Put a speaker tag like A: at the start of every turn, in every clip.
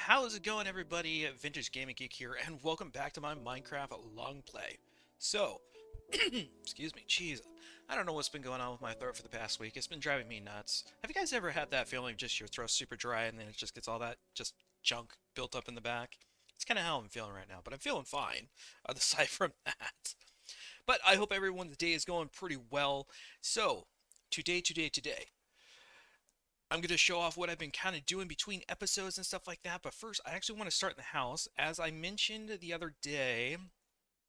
A: How's it going, everybody? Vintage Gaming Geek here, and welcome back to my Minecraft long play. So, excuse me, jeez, I don't know what's been going on with my throat for the past week. It's been driving me nuts. Have you guys ever had that feeling just your throat's super dry and then it just gets all that just junk built up in the back? It's kind of how I'm feeling right now, but I'm feeling fine, aside from that. But I hope everyone's day is going pretty well. So, today, I'm going to show off what I've been kind of doing between episodes and stuff like that. But first, I actually want to start in the house. As I mentioned the other day,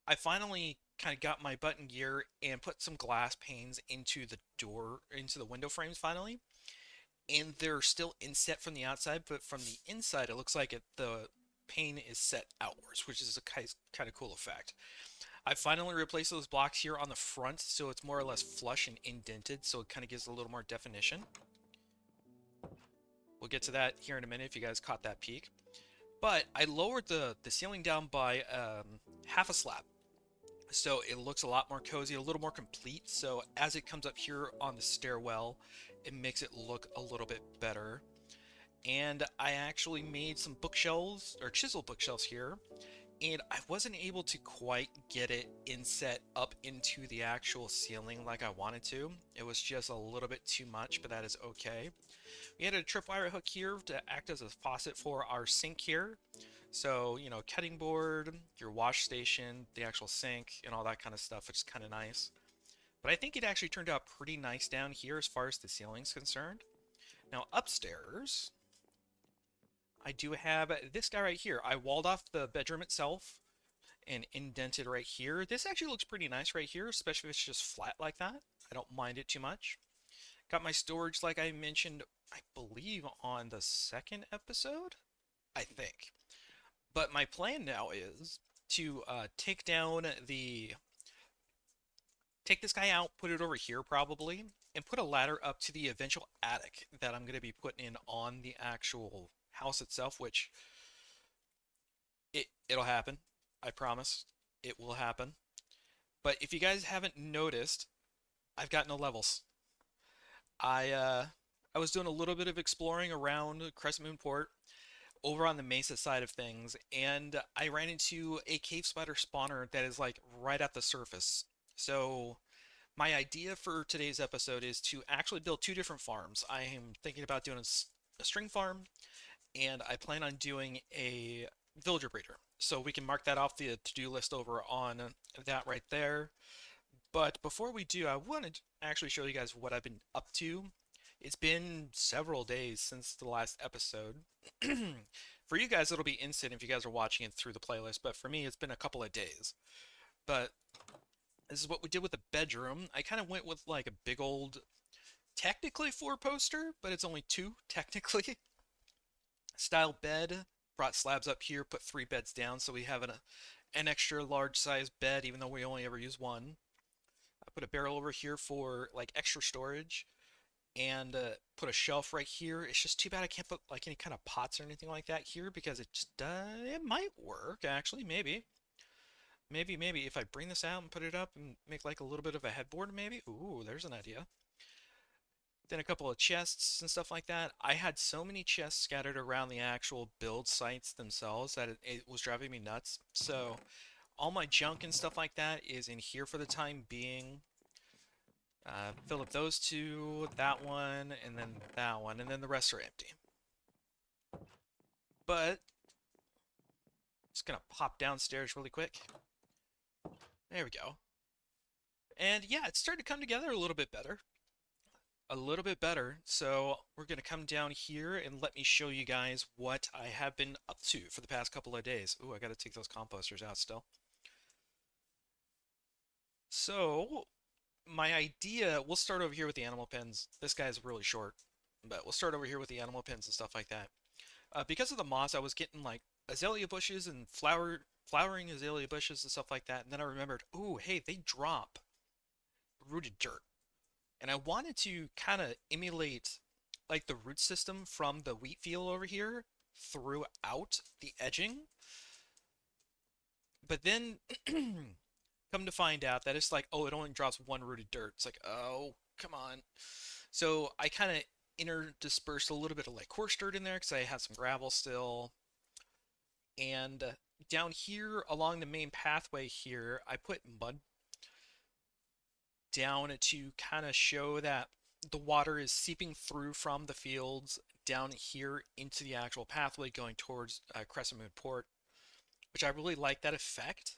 A: I finally kind of got my button gear and put some glass panes into the door, into the window frames finally. And they're still inset from the outside, but from the inside, it looks like the pane is set outwards, which is a kind of cool effect. I finally replaced those blocks here on the front, so it's more or less flush and indented, so it kind of gives a little more definition. We'll get to that here in a minute if you guys caught that peek. But I lowered the ceiling down by half a slab. So it looks a lot more cozy, a little more complete. So as it comes up here on the stairwell, it makes it look a little bit better. And I actually made some bookshelves, or chisel bookshelves here, and I wasn't able to quite get it inset up into the actual ceiling like I wanted to. It was just a little bit too much, but that is okay. We added a tripwire hook here to act as a faucet for our sink here. So, you know, cutting board, your wash station, the actual sink, and all that kind of stuff, which is kind of nice. But I think it actually turned out pretty nice down here as far as the ceiling's concerned. Now, upstairs, I do have this guy right here. I walled off the bedroom itself and indented right here. This actually looks pretty nice right here, especially if it's just flat like that. I don't mind it too much. Got my storage like I mentioned, I believe on the second episode, I think. But my plan now is to take this guy out, put it over here probably, and put a ladder up to the eventual attic that I'm going to be putting in on the actual house itself, which it'll happen. I promise. It will happen. But if you guys haven't noticed, I've got no levels. I uh I was doing a little bit of exploring around Crescent Moon Port over on the Mesa side of things, and I ran into a cave spider spawner that is like right at the surface. So my idea for today's episode is to actually build two different farms. I am thinking about doing a string farm, and I plan on doing a villager breeder. So we can mark that off the to-do list over on that right there. But before we do, I wanted to actually show you guys what I've been up to. It's been several days since the last episode. For you guys, it'll be instant if you guys are watching it through the playlist, but for me, it's been a couple of days. But this is what we did with the bedroom. I kind of went with like a big old, technically four poster, but it's only two, technically, style bed. Brought slabs up here, put three beds down, so we have an extra large size bed, even though we only ever use one. I put a barrel over here for like extra storage and put a shelf right here. It's just too bad I can't put like any kind of pots or anything like that here because it just it might work actually, maybe if I bring this out and put it up and make like a little bit of a headboard maybe. Ooh, there's an idea. Then a couple of chests and stuff like that. I had so many chests scattered around the actual build sites themselves that it was driving me nuts. So all my junk and stuff like that is in here for the time being. Fill up those two, that one, and then that one, and then the rest are empty. But just gonna pop downstairs really quick. There we go. And yeah, it's starting to come together a little bit better. A little bit better. So we're gonna come down here and let me show you guys what I have been up to for the past couple of days. Ooh, I gotta take those composters out still. So my idea, we'll start over here with the animal pens. This guy's really short, but we'll start over here with the animal pens and stuff like that. Because of the moss, I was getting like azalea bushes and flowering azalea bushes and stuff like that. And then I remembered, oh, hey, they drop rooted dirt. And I wanted to kind of emulate like the root system from the wheat field over here throughout the edging. But then come to find out that it's like, oh, it only drops one rooted dirt. It's like, oh, come on. So I kind of interdispersed a little bit of like coarse dirt in there because I had some gravel still. And down here along the main pathway here, I put mud down to kind of show that the water is seeping through from the fields down here into the actual pathway going towards Crescent Moon Port, which I really like that effect.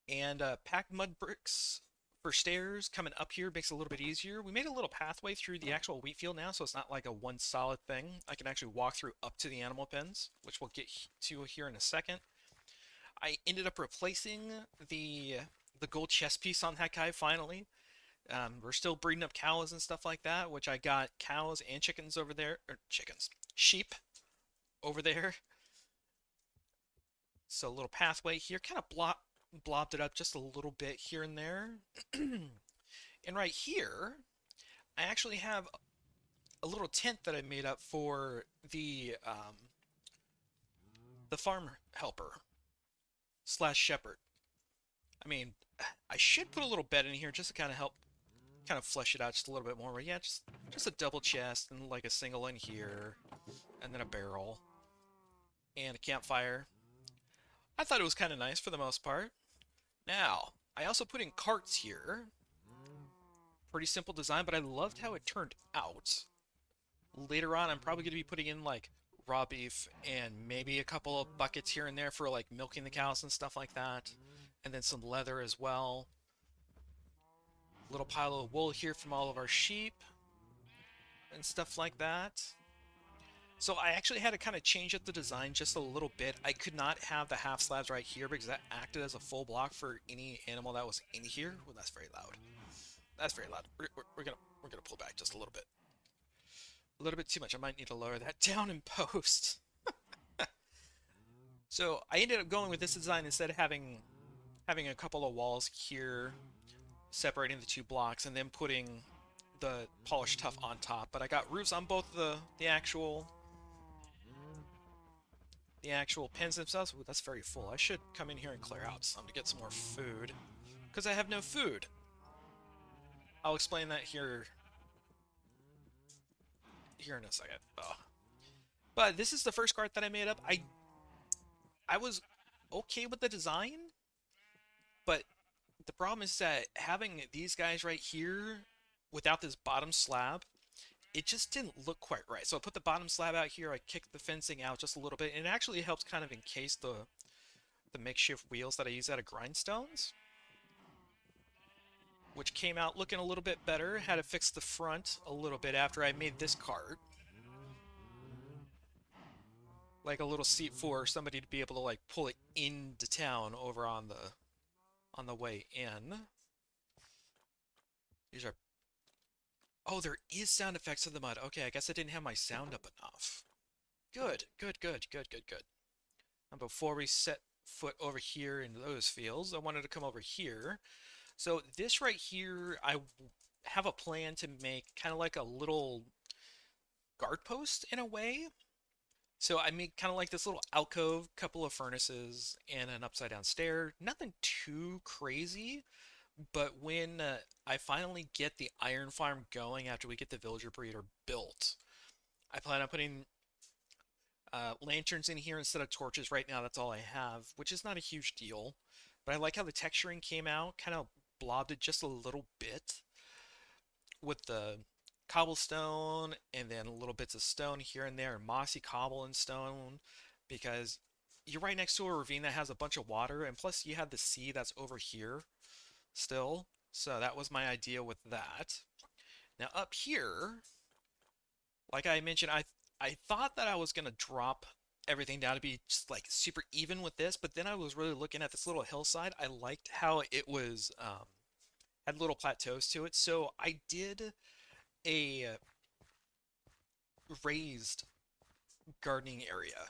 A: And packed mud bricks for stairs coming up here makes it a little bit easier. We made a little pathway through the actual wheat field now, so it's not like a one solid thing. I can actually walk through up to the animal pens, which we'll get to here in a second. I ended up replacing the gold chest piece on that guy finally. We're still breeding up cows and stuff like that, which I got cows and chickens over there, or chickens, sheep over there. So a little pathway here, kind of blobbed it up just a little bit here and there. And right here, I actually have a little tent that I made up for the farm helper slash shepherd. I mean, I should put a little bed in here just to kind of help kind of flesh it out just a little bit more. But yeah, just a double chest and like a single in here, and then a barrel and a campfire. I thought it was kind of nice for the most part. Now, I also put in carts here. Pretty simple design, but I loved how it turned out. Later on, I'm probably going to be putting in like raw beef and maybe a couple of buckets here and there for like milking the cows and stuff like that. And then some leather as well. Little pile of wool here from all of our sheep and stuff like that. So I actually had to kind of change up the design just a little bit. I could not have the half slabs right here because that acted as a full block for any animal that was in here. Well, that's very loud. That's very loud. We're gonna pull back just a little bit. A little bit too much. I might need to lower that down in post. So I ended up going with this design instead of having a couple of walls here separating the two blocks and then putting the polished tuff on top. But I got roofs on both the actual pens themselves. Ooh, that's very full. I should come in here and clear out some to get some more food because I have no food. I'll explain that here in a second. Oh. But this is the first cart that I made up. I was okay with the design, but the problem is that having these guys right here without this bottom slab, it just didn't look quite right. So I put the bottom slab out here, I kicked the fencing out just a little bit, and it actually helps kind of encase the makeshift wheels that I use out of grindstones, which came out looking a little bit better. Had to fix the front a little bit after I made this cart. Like a little seat for somebody to be able to like pull it into town over on the way in. These are... Oh, there is sound effects of the mud. Okay, I guess I didn't have my sound up enough. Good, good, good, good, good, good. And before we set foot over here in those fields, I wanted to come over here. So this right here, I have a plan to make kind of like a little guard post in a way. So I made kind of like this little alcove, couple of furnaces, and an upside down stair. Nothing too crazy, but when I finally get the iron farm going after we get the villager breeder built, I plan on putting lanterns in here instead of torches. Right now, that's all I have, which is not a huge deal. But I like how the texturing came out, kind of blobbed it just a little bit with the cobblestone and then little bits of stone here and there, and mossy cobble and stone, because you're right next to a ravine that has a bunch of water, and plus you have the sea that's over here still. So that was my idea with that. Now up here, like I mentioned, I thought that I was gonna drop everything down to be just like super even with this, but then I was really looking at this little hillside. I liked how it was had little plateaus to it, so I did a raised gardening area.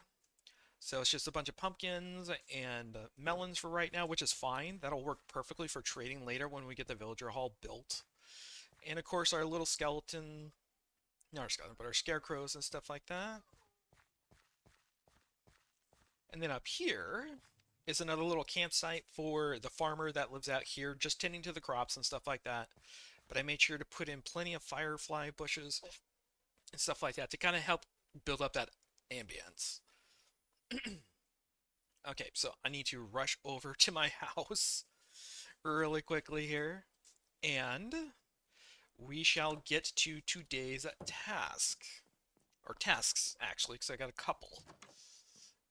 A: So it's just a bunch of pumpkins and melons for right now, which is fine. That'll work perfectly for trading later when we get the villager hall built. And of course our little skeleton, not our skeleton, but our scarecrows and stuff like that. And then up here is another little campsite for the farmer that lives out here, just tending to the crops and stuff like that. But I made sure to put in plenty of firefly bushes and stuff like that to kind of help build up that ambience. Okay, so I need to rush over to my house really quickly here, and we shall get to today's task. Or tasks, actually, because I got a couple.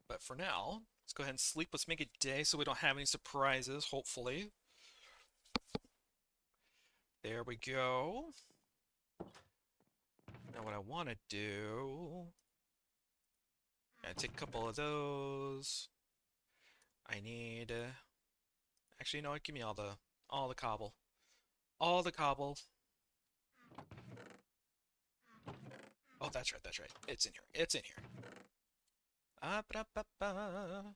A: But for now, let's go ahead and sleep. Let's make it day so we don't have any surprises, hopefully. There we go. Now what I want to do... I take a couple of those. I need... Actually, you know what? Give me all the cobble. All the cobble. Oh, that's right, that's right. It's in here. It's in here. Ba -ba -ba.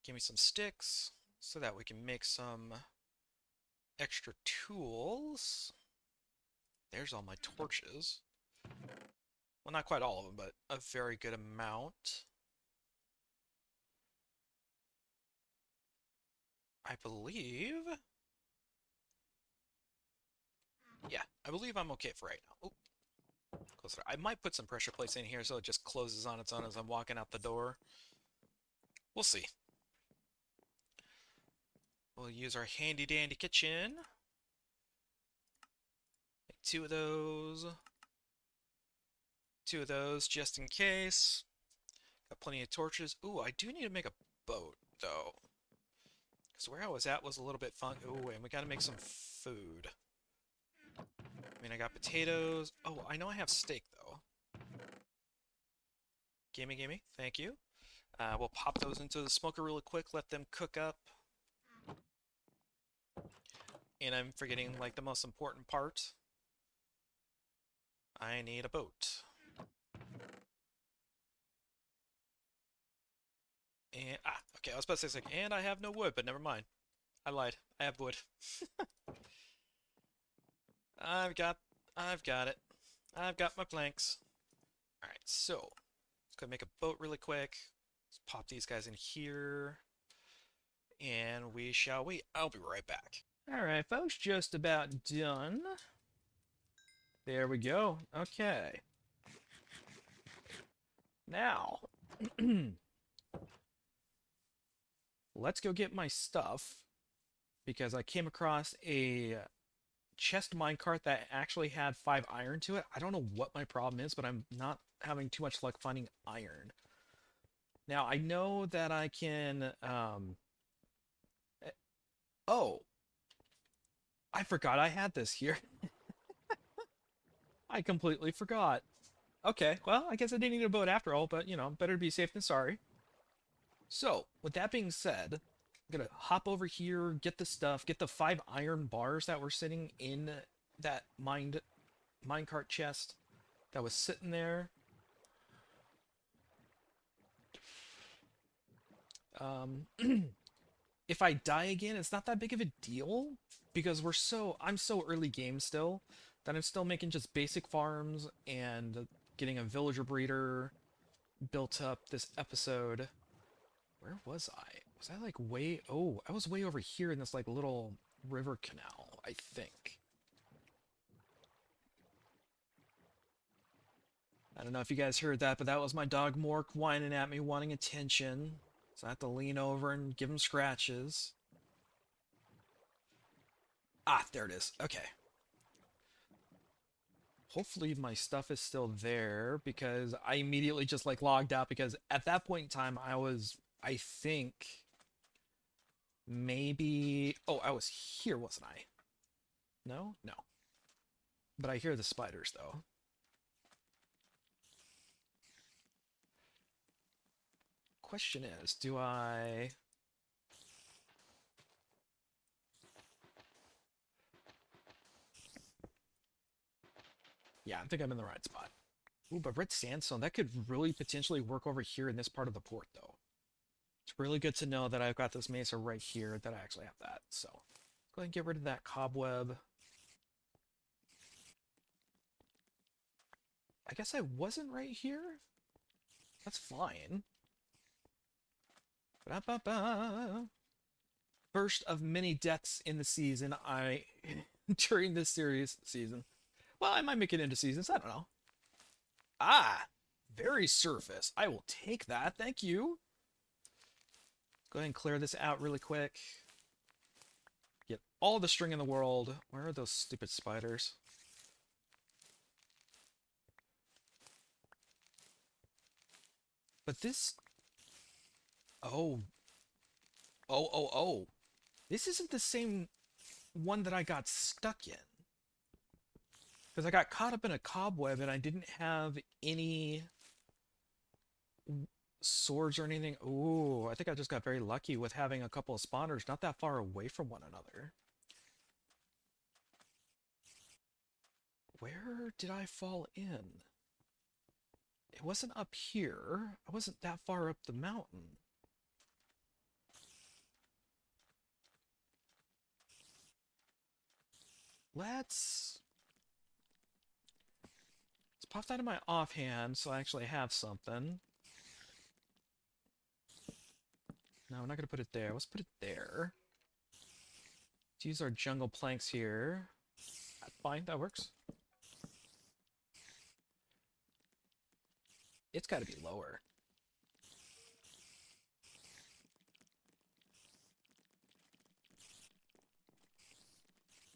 A: Give me some sticks so that we can make some extra tools. There's all my torches. Well, not quite all of them, but a very good amount. I believe... Yeah, I believe I'm okay for right now. Oh, closer. I might put some pressure plates in here so it just closes on its own as I'm walking out the door. We'll see. We'll use our handy-dandy kitchen. Make two of those. Two of those just in case. Got plenty of torches. Ooh, I do need to make a boat, though. Because where I was at was a little bit fun. Ooh, and we gotta make some food. I mean, I got potatoes. Oh, I know I have steak, though. Gimme, gimme. Thank you. We'll pop those into the smoker really quick, let them cook up. And I'm forgetting, like, the most important part. I need a boat. And, okay, I was about to say something, and I have no wood, but never mind. I lied. I have wood. I've got it. I've got my planks. Alright, so, let's go make a boat really quick. Let's pop these guys in here. And we shall wait. I'll be right back. Alright, folks, just about done. There we go. Okay. Now, let's go get my stuff, because I came across a chest minecart that actually had 5 iron to it. I don't know what my problem is, but I'm not having too much luck finding iron. Now, I know that I can, oh, I forgot I had this here. I completely forgot. Okay, well, I guess I didn't need a boat after all, but, you know, better to be safe than sorry. So, with that being said, I'm gonna hop over here, get the stuff, get the 5 iron bars that were sitting in that minecart chest that was sitting there. If I die again, it's not that big of a deal, because I'm so early game still, that I'm still making just basic farms and getting a villager breeder built up this episode. Where was I? Was I like way... Oh, I was way over here in this like little river canal, I think. I don't know if you guys heard that, but that was my dog Mork whining at me, wanting attention. So I have to lean over and give him scratches. Ah, there it is. Okay. Hopefully my stuff is still there, because I immediately just like logged out, because at that point in time I think, maybe... Oh, I was here, wasn't I? No? No. But I hear the spiders, though. Question is, do I... Yeah, I think I'm in the right spot. Ooh, but red sandstone, that could really potentially work over here in this part of the port, though. It's really good to know that I've got this mesa right here, that I actually have that. So, go ahead and get rid of that cobweb. I guess I wasn't right here? That's fine. Ba-ba-ba. First of many deaths in the season, during this season. Well, I might make it into seasons, I don't know. Ah, Very surface. I will take that. Thank you. Go ahead and clear this out really quick. Get all the string in the world. Where are those stupid spiders? But this... Oh. Oh. This isn't the same one that I got stuck in. Because I got caught up in a cobweb and I didn't have any swords or anything. Ooh, I think I just got very lucky with having a couple of spawners not that far away from one another. Where did I fall in? It wasn't up here. I wasn't that far up the mountain. Let's pop that in my offhand so I actually have something. No, we're not going to put it there. Let's put it there. Let's use our jungle planks here. That's fine, that works. It's got to be lower.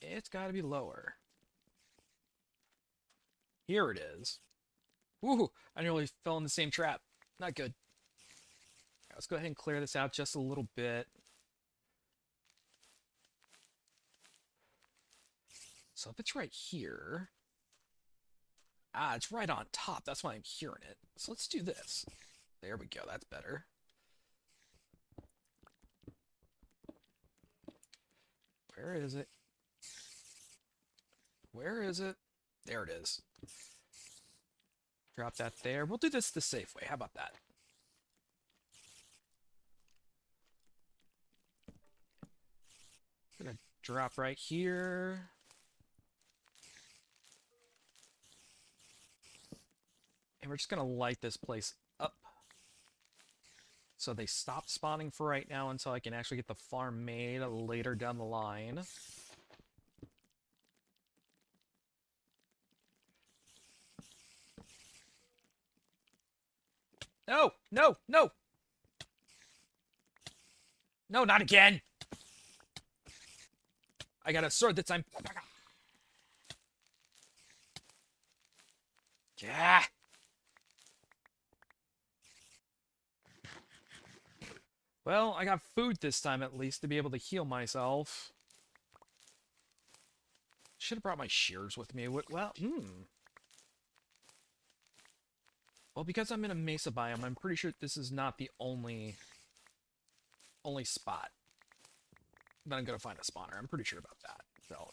A: It's got to be lower. Here it is. Woohoo! I nearly fell in the same trap. Not good. Right, let's go ahead and clear this out just a little bit. So if it's right here... Ah, it's right on top. That's why I'm hearing it. So let's do this. There we go. That's better. Where is it? Where is it? There it is. Drop that there. We'll do this the safe way. How about that? Gonna drop right here. And we're just gonna light this place up. So they stop spawning for right now until I can actually get the farm made later down the line. No! No! No! No, not again! I got a sword this time. Yeah! Well, I got food this time at least to be able to heal myself. Should have brought my shears with me. Well, Well, because I'm in a mesa biome, I'm pretty sure this is not the only spot that I'm gonna find a spawner. I'm pretty sure about that. So.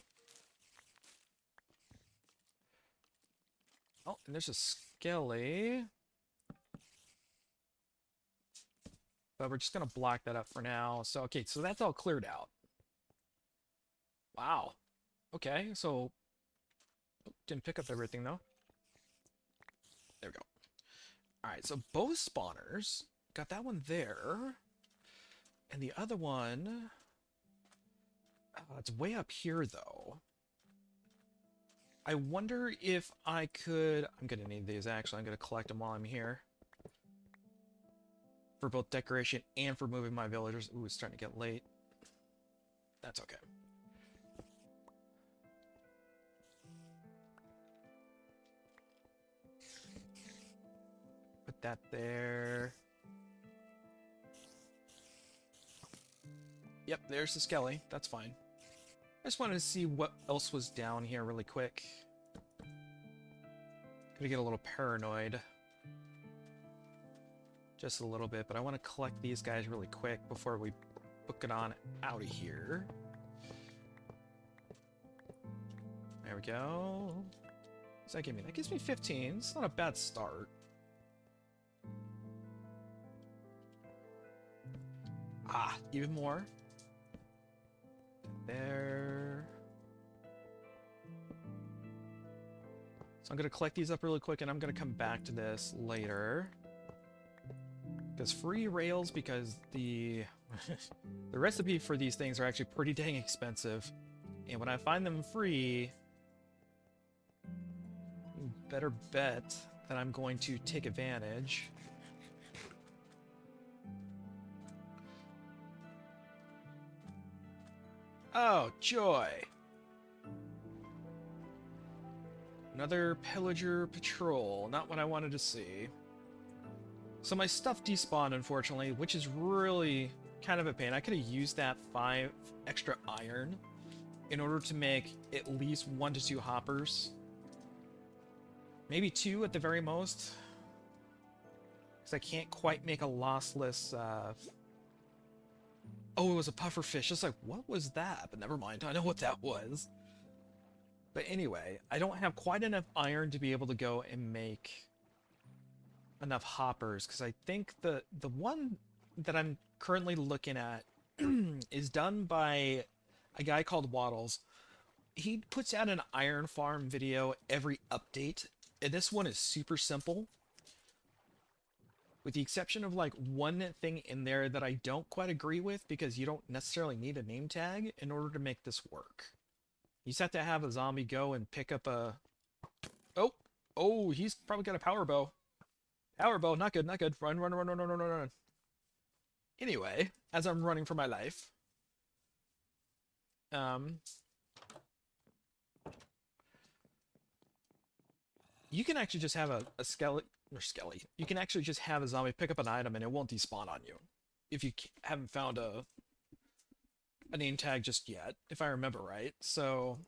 A: Oh, and there's a skelly. But we're just gonna block that up for now. So, okay, so that's all cleared out. Wow. Okay, so... Didn't pick up everything, though. There we go. Alright, so both spawners. Got that one there. And the other one... it's way up here, though. I wonder if I could... I'm gonna need these, actually. I'm gonna collect them while I'm here. For both decoration and for moving my villagers. Ooh, it's starting to get late. That's okay. Put that there. Yep, there's the skelly. That's fine. I just wanted to see what else was down here really quick. Gonna get a little paranoid. Just a little bit, but I want to collect these guys really quick before we book it on out of here. There we go. What's that give me? That gives me 15. It's not a bad start. Ah, even more. There. So I'm going to collect these up really quick, and I'm going to come back to this later. Because free rails, because the the recipe for these things are actually pretty dang expensive. And when I find them free, you better bet that I'm going to take advantage. Oh, joy! Another pillager patrol. Not what I wanted to see. So my stuff despawned, unfortunately, which is really kind of a pain. I could have used that 5 extra iron in order to make at least 1 to 2 hoppers. Maybe 2 at the very most. Because I can't quite make a lossless... Oh, it was a pufferfish. It's like, what was that? But never mind, I know what that was. But anyway, I don't have quite enough iron to be able to go and make enough hoppers, because I think the one that I'm currently looking at is done by a guy called Waddles. He puts out an iron farm video every update, and this one is super simple, with the exception of like one thing in there that I don't quite agree with, because you don't necessarily need a name tag in order to make this work. You just have to have a zombie go and pick up a... Oh, he's probably got a power bow. Power bow, not good, not good. Run, run, run, run, run, run, run, run. Anyway, as I'm running for my life, you can actually just have a skelly. You can actually just have a zombie pick up an item and it won't despawn on you if you haven't found a name tag just yet, if I remember right. So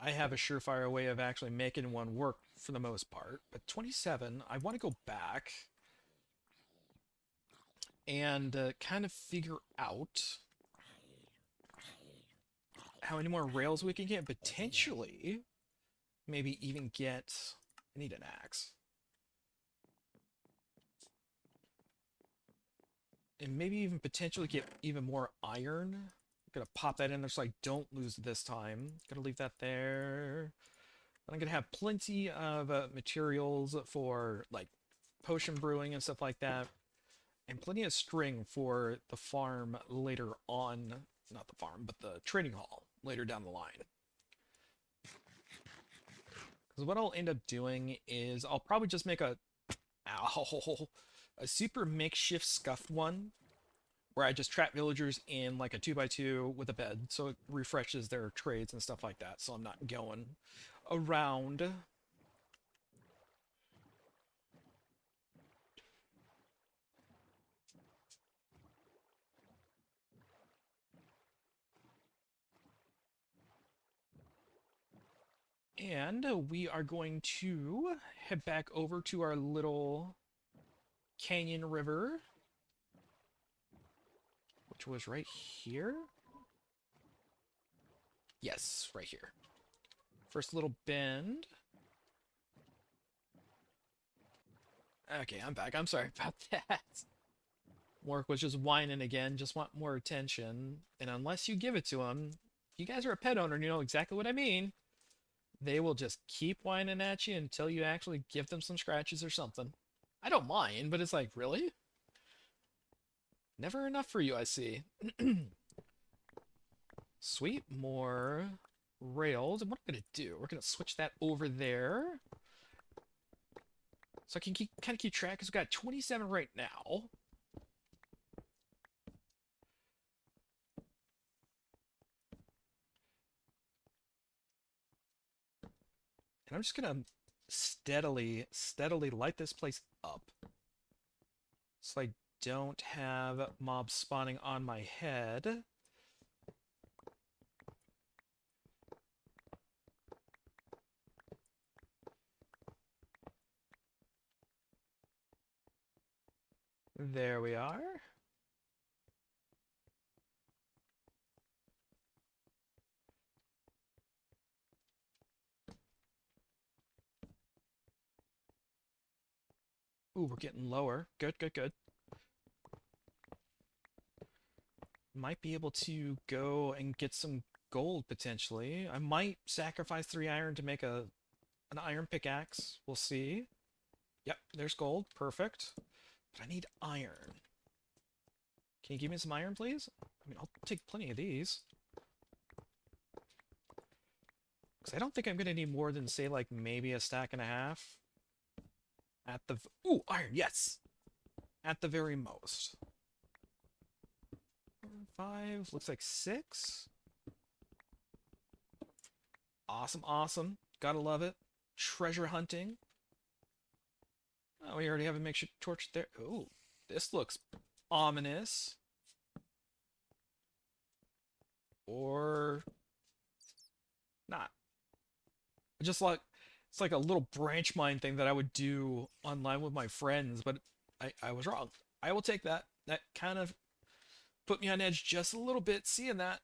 A: I have a surefire way of actually making one work for the most part. But 27, I want to go back and kind of figure out how many more rails we can get. Potentially, maybe even get... I need an axe. And maybe even potentially get even more iron. Gonna pop that in there so I don't lose this time. Gonna leave that there. And I'm gonna have plenty of materials for like potion brewing and stuff like that. And plenty of string for the farm later on. Not the farm, but the trading hall later down the line. Because what I'll end up doing is I'll probably just make a super makeshift scuffed one where I just trap villagers in like a 2x2 with a bed, so it refreshes their trades and stuff like that, so I'm not going around. And we are going to head back over to our little canyon river, which was right here. Yes, right here. First little bend. Okay, I'm back. I'm sorry about that. Mork was just whining again, just want more attention. And unless you give it to him, if you guys are a pet owner and you know exactly what I mean, they will just keep whining at you until you actually give them some scratches or something. I don't mind, but it's like, really? Never enough for you, I see. Sweet, more rails. And what I'm gonna do, we're gonna switch that over there. So I can kind of keep track, because we've got 27 right now. And I'm just gonna steadily light this place up, so I don't have mobs spawning on my head. There we are. Ooh, we're getting lower. Good, good, good. Might be able to go and get some gold, potentially. I might sacrifice 3 iron to make an iron pickaxe. We'll see. Yep, there's gold. Perfect. But I need iron. Can you give me some iron, please? I mean, I'll take plenty of these. Because I don't think I'm going to need more than, say, like, maybe a stack and a half. At the... Ooh, iron, yes! At the very most. 5, looks like 6. Awesome, awesome. Gotta love it. Treasure hunting. Oh, we already have a makeshift torch there. Ooh, this looks ominous. Or not. Just like it's like a little branch mine thing that I would do online with my friends, but I was wrong. I will take that. That kind of put me on edge just a little bit seeing that.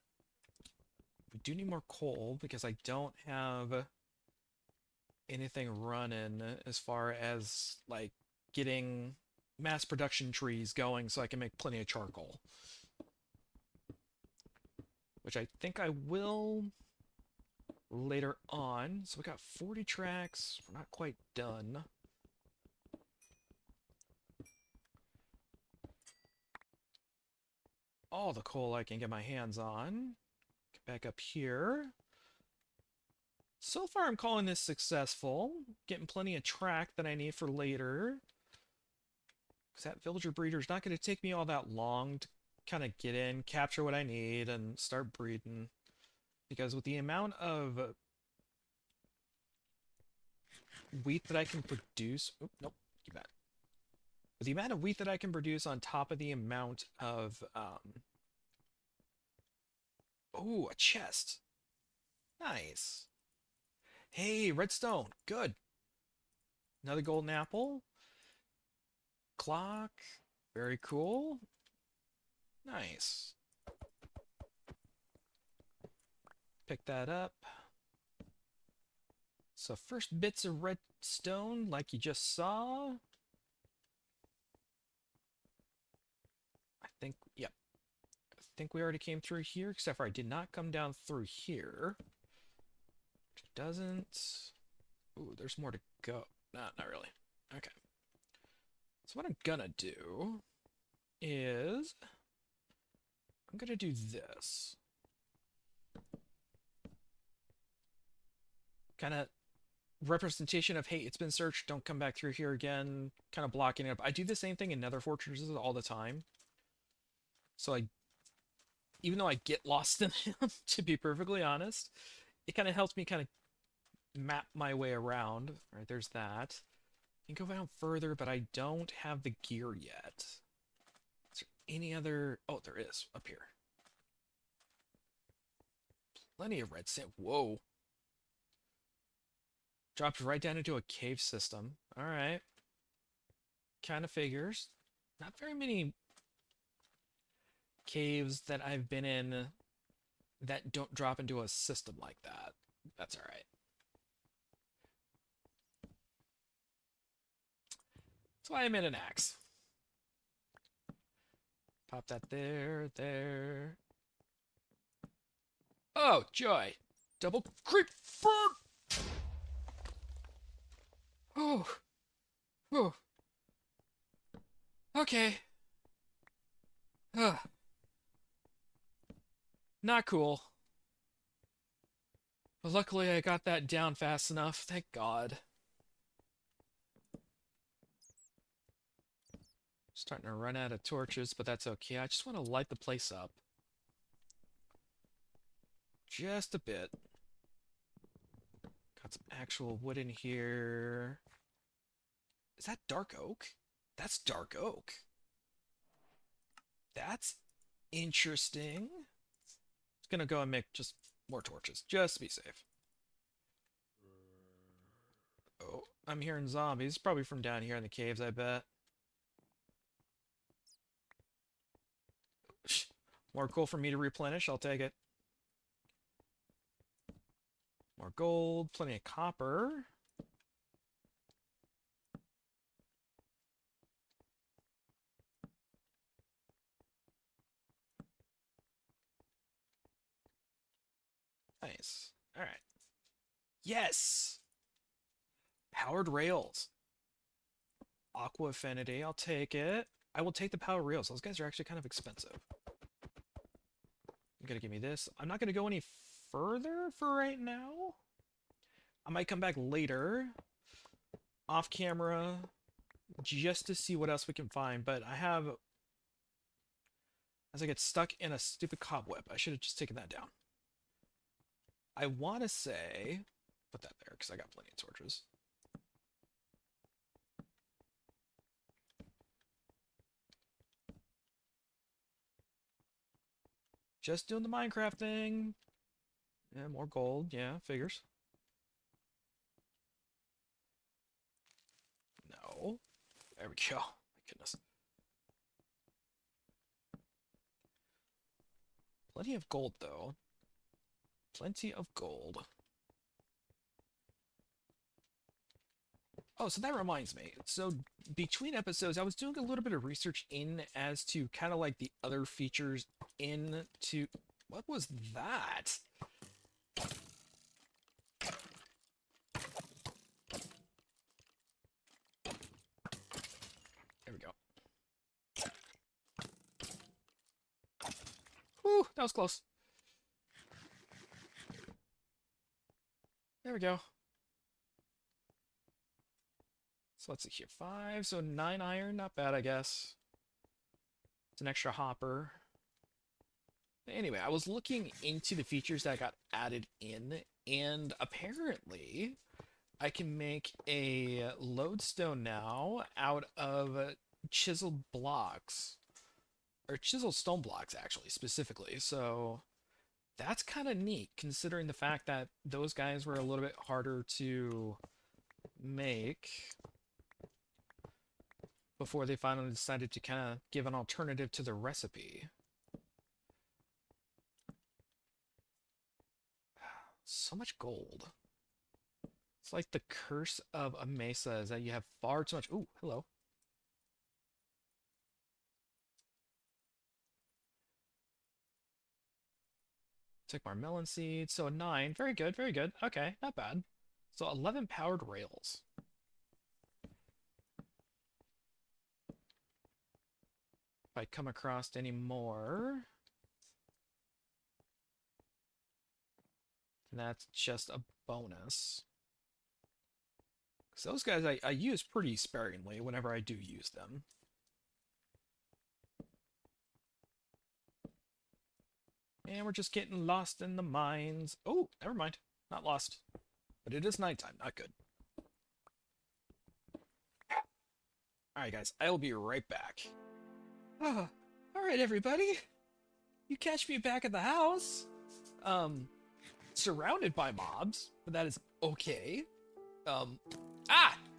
A: We do need more coal because I don't have anything running as far as like getting mass production trees going so I can make plenty of charcoal. Which I think I will later on. So we got 40 tracks. We're not quite done. All the coal I can get my hands on. Get back up here. So far I'm calling this successful. Getting plenty of track that I need for later. Because that villager breeder is not going to take me all that long to kind of get in, capture what I need, and start breeding. Because with the amount of wheat that I can produce... Oop, nope, keep that. With the amount of wheat that I can produce on top of the amount of... Oh, a chest. Nice. Hey, redstone. Good. Another golden apple. Clock. Very cool. Nice. Pick that up. So first bits of redstone, like you just saw. I think, yep. I think we already came through here, except for I did not come down through here. It doesn't... Ooh, there's more to go. Not really. Okay. So what I'm gonna do is... I'm gonna do this. Kind of representation of, hey, it's been searched, don't come back through here again, kind of blocking it up. I do the same thing in Nether Fortresses all the time. So even though I get lost in them, to be perfectly honest, it kind of helps me kind of map my way around. All right, there's that. I can go down further, but I don't have the gear yet. Is there any other... Oh, there is, up here. Plenty of red sand. Whoa. Drops right down into a cave system. All right. Kind of figures. Not very many caves that I've been in that don't drop into a system like that. That's all right. That's why I made an axe. Pop that there, there. Oh, joy. Double creep. Oh. Oh. Okay. Ugh. Not cool. But luckily I got that down fast enough. Thank God. Starting to run out of torches, but that's okay. I just want to light the place up. Just a bit. Got some actual wood in here. Is that dark oak? That's dark oak. That's interesting. It's gonna go and make just more torches, just to be safe. Oh, I'm hearing zombies. Probably from down here in the caves, I bet. More coal for me to replenish. I'll take it. More gold, plenty of copper. Nice. All right. Yes! Powered rails. Aqua Affinity, I'll take it. I will take the powered rails. Those guys are actually kind of expensive. You're gonna give me this. I'm not gonna go any further for right now. I might come back later. Off camera. just to see what else we can find, but I have, as I get stuck in a stupid cobweb, I should have just taken that down. I want to say, put that there because I got plenty of torches. Just doing the Minecraft thing. Yeah, more gold. Yeah, figures. No. There we go. My goodness. Plenty of gold, though. Plenty of gold. Oh, so that reminds me. So between episodes, I was doing a little bit of research in as to kind of like the other features into... What was that? There we go. Whew, that was close. There we go. So let's see here. 5, so 9 iron, not bad, I guess. It's an extra hopper. Anyway, I was looking into the features that got added in, and apparently I can make a lodestone now out of chiseled blocks. Or chiseled stone blocks, actually, specifically. So that's kind of neat, considering the fact that those guys were a little bit harder to make before they finally decided to kind of give an alternative to the recipe. So much gold. It's like the curse of a mesa is that you have far too much. Ooh, hello. Took more melon seeds. So 9. Very good, very good. Okay, not bad. So 11 powered rails. If I come across any more, that's just a bonus. Because those guys I use pretty sparingly whenever I do use them. And we're just getting lost in the mines. Oh, never mind. Not lost. But it is nighttime. Not good. Alright, guys. I will be right back. Oh, alright, everybody. You catch me back at the house. Surrounded by mobs. But that is okay.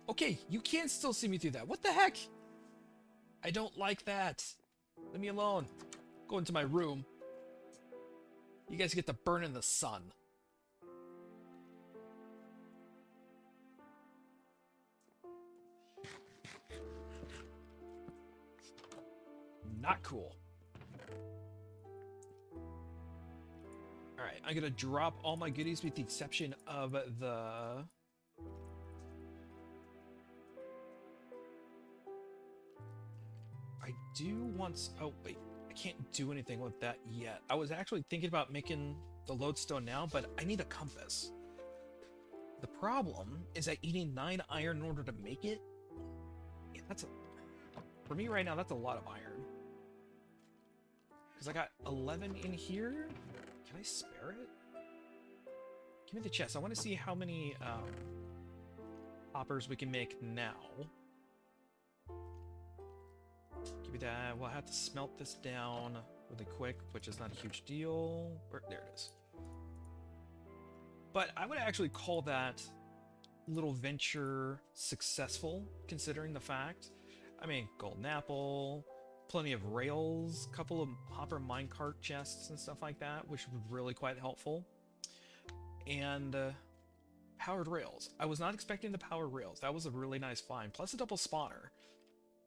A: Okay. You can still see me through that. What the heck? I don't like that. Leave me alone. Go into my room. You guys get to burn in the sun. Not cool. Alright, I'm gonna drop all my goodies with the exception of the... I do want... Oh, wait. I can't do anything with that yet. I was actually thinking about making the lodestone now, but I need a compass. The problem is that you need 9 iron in order to make it. Yeah, that's a... For me right now, that's a lot of iron. Because I got 11 in here. Can I spare it? Give me the chest. I want to see how many hoppers we can make now. Give me that. We'll have to smelt this down really quick, which is not a huge deal. There it is. But I would actually call that little venture successful, considering the fact. I mean, golden apple, plenty of rails, couple of hopper minecart chests and stuff like that, which was really quite helpful. And powered rails. I was not expecting the powered rails. That was a really nice find. Plus a double spawner.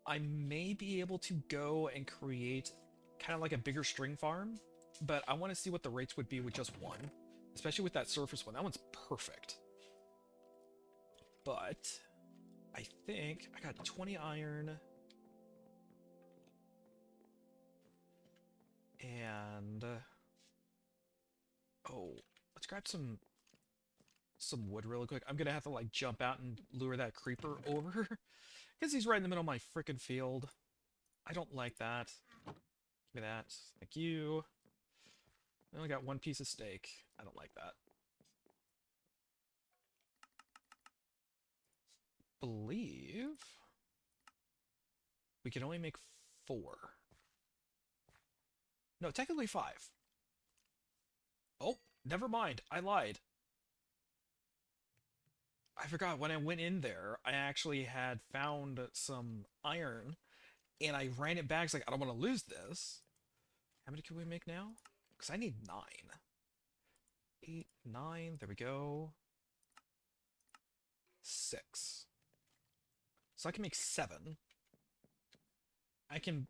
A: I may be able to go and create kind of like a bigger string farm, but I want to see what the rates would be with just one, especially with that surface one. That one's perfect. But I think I got 20 iron. And oh, let's grab some wood really quick. I'm gonna have to like jump out and lure that creeper over Because he's right in the middle of my frickin' field. I don't like that. Give me that. Thank you. I only got one piece of steak. I don't like that. Believe we can only make 4. No, technically 5. Oh, never mind. I lied. I forgot when I went in there, I actually had found some iron and I ran it back. It's like, I don't want to lose this. How many can we make now? Because I need 9. 8, 9. There we go. 6. So I can make 7. I can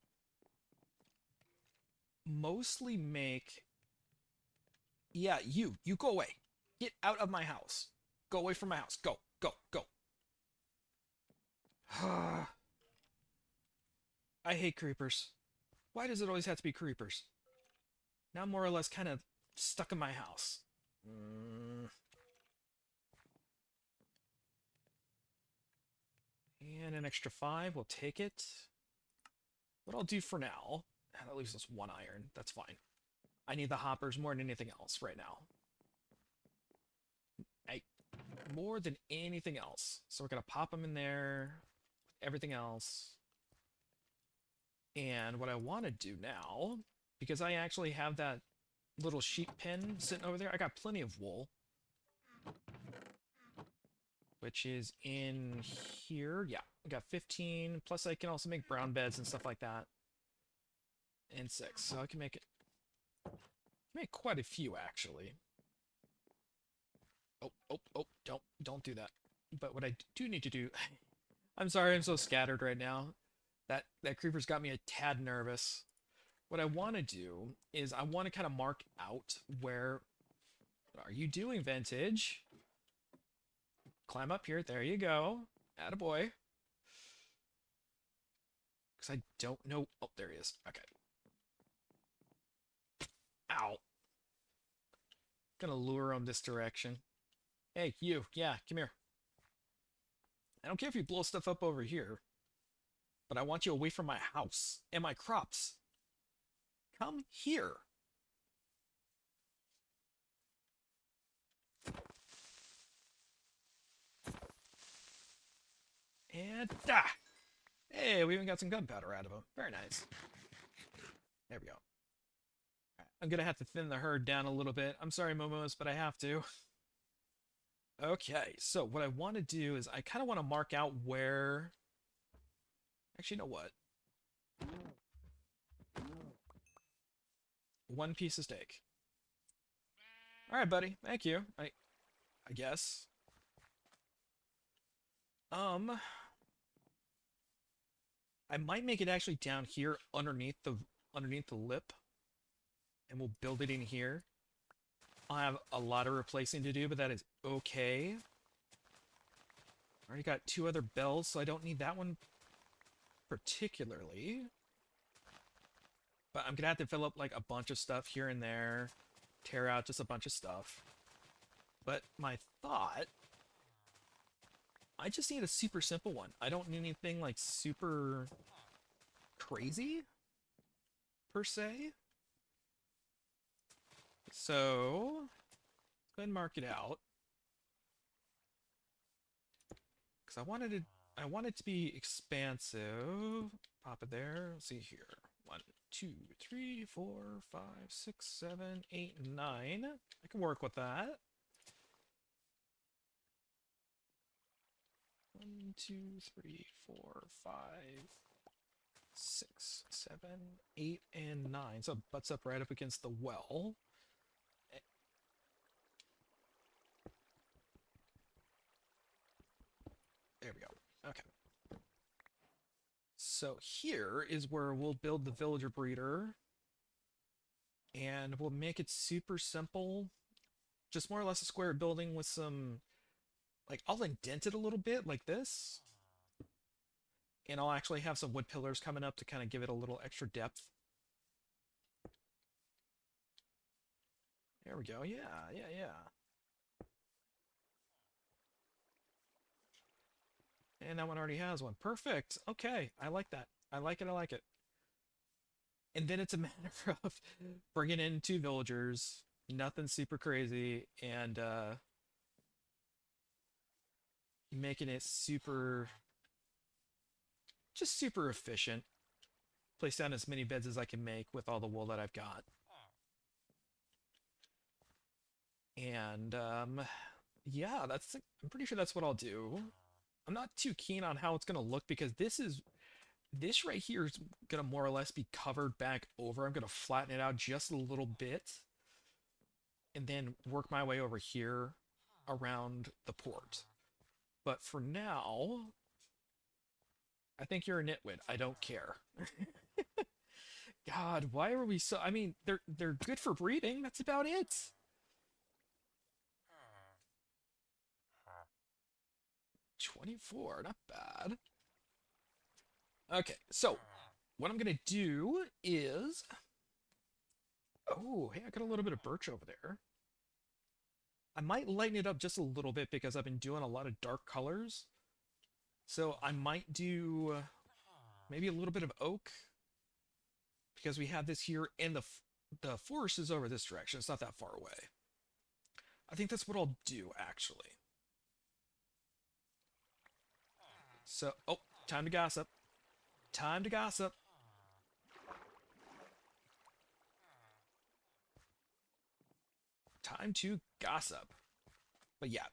A: mostly make... Yeah, you go away. Get out of my house. Go away from my house. Go, go, go. I hate creepers. Why does it always have to be creepers? Now I'm more or less kind of stuck in my house. And an extra 5, we'll take it. What I'll do for now, that leaves us 1 iron. That's fine. I need the hoppers more than anything else right now. More than anything else. So we're going to pop them in there with everything else. And what I want to do now, because I actually have that little sheep pen sitting over there, I got plenty of wool. Which is in here. Yeah, I got 15. Plus I can also make brown beds and stuff like that. And 6. So I can make quite a few actually. Oh, don't do that. But what I do need to do, I'm sorry, I'm so scattered right now. That creeper's got me a tad nervous. What I want to do is I want to kind of mark out where, what are you doing, Vintage? Climb up here. There you go. Attaboy. Because I don't know. Oh, there he is. Okay. Ow. Gonna lure him this direction. Hey, you. Yeah, come here. I don't care if you blow stuff up over here, but I want you away from my house and my crops. Come here. And hey, we even got some gunpowder out of him. Very nice. There we go. I'm gonna have to thin the herd down a little bit. I'm sorry, Momos, but I have to. Okay, so what I want to do is I kind of want to mark out where... Actually, you know what? 1 piece of steak. Alright, buddy. Thank you. I guess. I might make it actually down here underneath the lip. And we'll build it in here. I'll have a lot of replacing to do, but that is okay. Already got 2 other bells, so I don't need that one particularly. But I'm gonna have to fill up like a bunch of stuff here and there. Tear out just a bunch of stuff. But my thought... I just need a super simple one. I don't need anything like super crazy, per se. So, let's go ahead and mark it out. Because I want it to be expansive. Pop it there. Let's see here. 1, 2, 3, 4, 5, 6, 7, 8, 9. I can work with that. 1, 2, 3, 4, 5, 6, 7, 8, and 9. So it butts up right up against the well. There we go. Okay. So here is where we'll build the villager breeder. And we'll make it super simple. Just more or less a square building with some... Like, I'll indent it a little bit, like this. And I'll actually have some wood pillars coming up to kind of give it a little extra depth. There we go. Yeah. And that one already has one. Perfect. Okay, I like that. I like it. I like it. And then it's a matter of bringing in two villagers, nothing super crazy, and making it just super efficient. Place down as many beds as I can make with all the wool that I've got. And yeah, I'm pretty sure that's what I'll do. I'm not too keen on how it's gonna look because this right here is gonna more or less be covered back over. I'm gonna flatten it out just a little bit and then work my way over here around the port. But for now, I think you're a nitwit. I don't care. God, why are we so? I mean, they're good for breeding. That's about it. 24, not bad. Okay, so what I'm gonna do is, oh, hey, I got a little bit of birch over there. I might lighten it up just a little bit because I've been doing a lot of dark colors. So I might do maybe a little bit of oak because we have this here and the forest is over this direction. It's not that far away. I think that's what I'll do actually. So, oh, time to gossip. Time to gossip. Time to gossip. But yeah,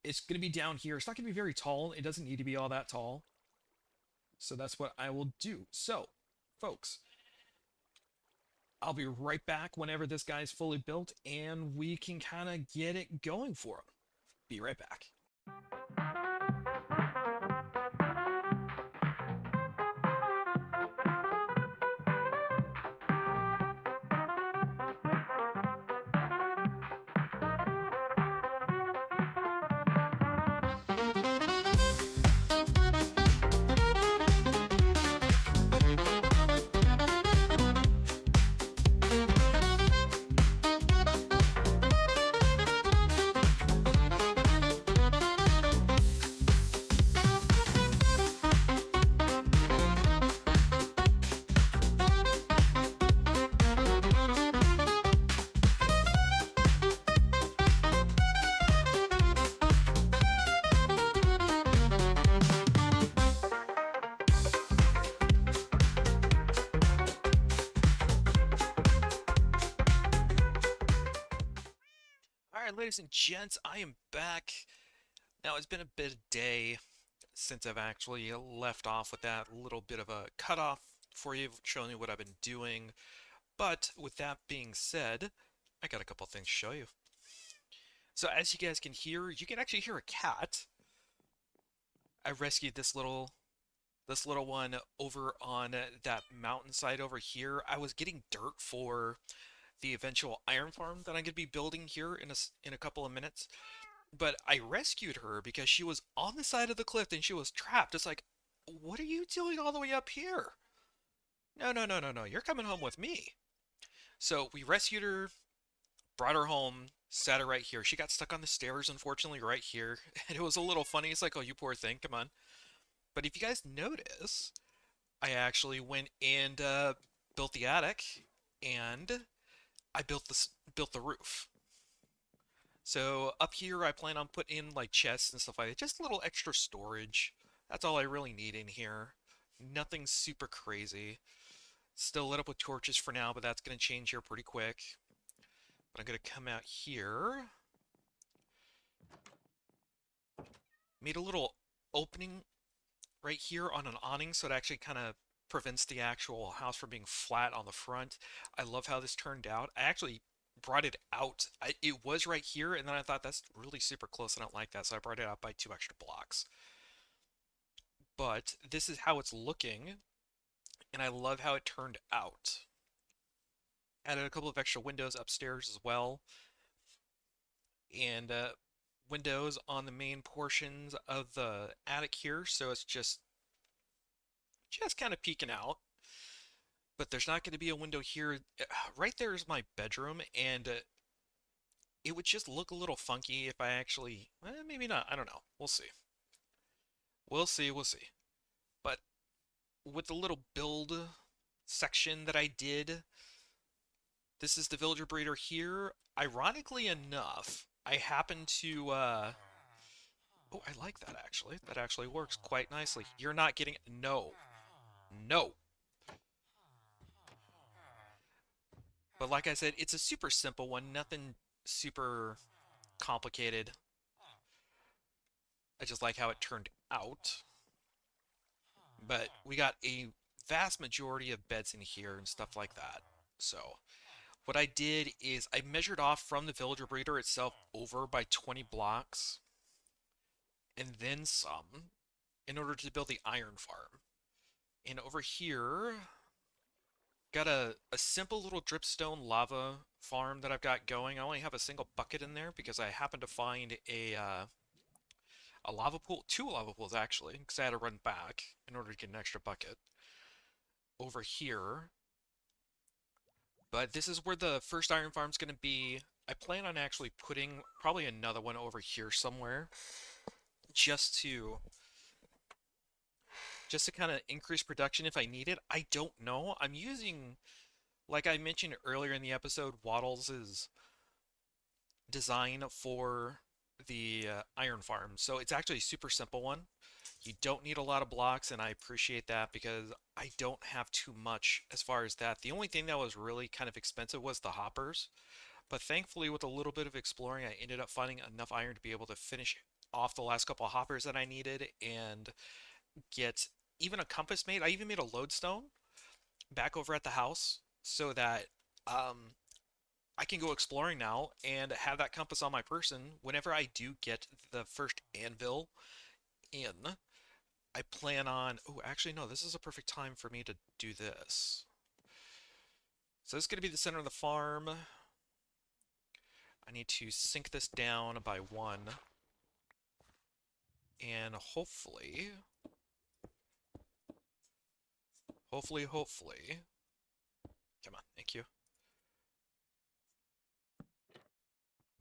A: it's going to be down here. It's not going to be very tall. It doesn't need to be all that tall. So that's what I will do. So, folks, I'll be right back whenever this guy's fully built and we can kind of get it going for him. Be right back. All right, ladies and gents, I am back. Now, it's been a bit of a day since I've actually left off with that little bit of a cutoff for you, showing you what I've been doing. But with that being said, I got a couple things to show you. So as you guys can hear, you can actually hear a cat. I rescued this little one over on that mountainside over here. I was getting dirt for the eventual iron farm that I'm going to be building here in a couple of minutes. But I rescued her because she was on the side of the cliff and she was trapped. It's like, what are you doing all the way up here? No, no, no, no, no. You're coming home with me. So we rescued her, brought her home, sat her right here. She got stuck on the stairs, unfortunately, right here. And it was a little funny. It's like, oh, you poor thing, come on. But if you guys notice, I actually went and built the attic, and I built the roof. So up here, I plan on putting in like chests and stuff like that. Just a little extra storage. That's all I really need in here. Nothing super crazy. Still lit up with torches for now, but that's going to change here pretty quick. But I'm going to come out here. Made a little opening right here on an awning so it actually kind of prevents the actual house from being flat on the front. I love how this turned out. I actually brought it out. It was right here, and then I thought that's really super close. I don't like that, so I brought it out by 2 extra blocks. But this is how it's looking, and I love how it turned out. Added a couple of extra windows upstairs as well, and windows on the main portions of the attic here, so it's just kind of peeking out. But there's not going to be a window here. Right there is my bedroom, and it would just look a little funky if I actually, maybe not, I don't know, we'll see. We'll see, we'll see. But with the little build section that I did, this is the villager breeder here. Ironically enough, I happen to oh, I like that actually. That actually works quite nicely. You're not getting no. No. But like I said, it's a super simple one, nothing super complicated. I just like how it turned out. But we got a vast majority of beds in here and stuff like that. So what I did is I measured off from the villager breeder itself over by 20 blocks and then some in order to build the iron farm. And over here, got a simple little dripstone lava farm that I've got going. I only have a single bucket in there because I happened to find a lava pool, two lava pools actually, because I had to run back in order to get an extra bucket over here. But this is where the first iron farm's going to be. I plan on actually putting probably another one over here somewhere just to kind of increase production if I need it. I don't know. I'm using, like I mentioned earlier in the episode, Waddles' design for the iron farm. So it's actually a super simple one. You don't need a lot of blocks, and I appreciate that because I don't have too much as far as that. The only thing that was really kind of expensive was the hoppers. But thankfully, with a little bit of exploring, I ended up finding enough iron to be able to finish off the last couple of hoppers that I needed and get even a compass made. I even made a lodestone back over at the house so that um, I can go exploring now and have that compass on my person whenever I do get the first anvil in. I plan on. Oh, actually, no, this is a perfect time for me to do this. So this is going to be the center of the farm. I need to sink this down by one. And hopefully, come on, thank you.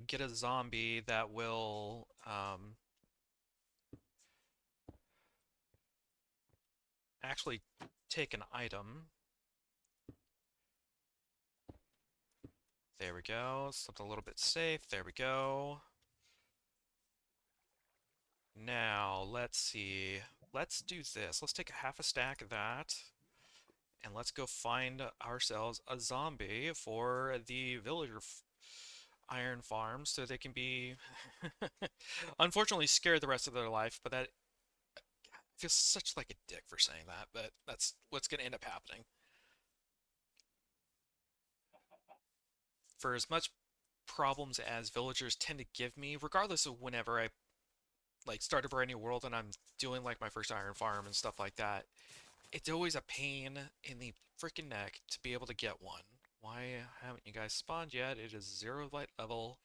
A: Get a zombie that will, actually take an item. There we go. Something a little bit safe. There we go. Now, let's see. Let's do this. Let's take a half a stack of that. And let's go find ourselves a zombie for the villager iron farm so they can be unfortunately scared the rest of their life, but that feels such like a dick for saying that, but that's what's going to end up happening. For as much problems as villagers tend to give me, regardless of whenever I like start a brand new world and I'm doing like my first iron farm and stuff like that, it's always a pain in the freaking neck to be able to get one. Why haven't you guys spawned yet? It is 0 light level.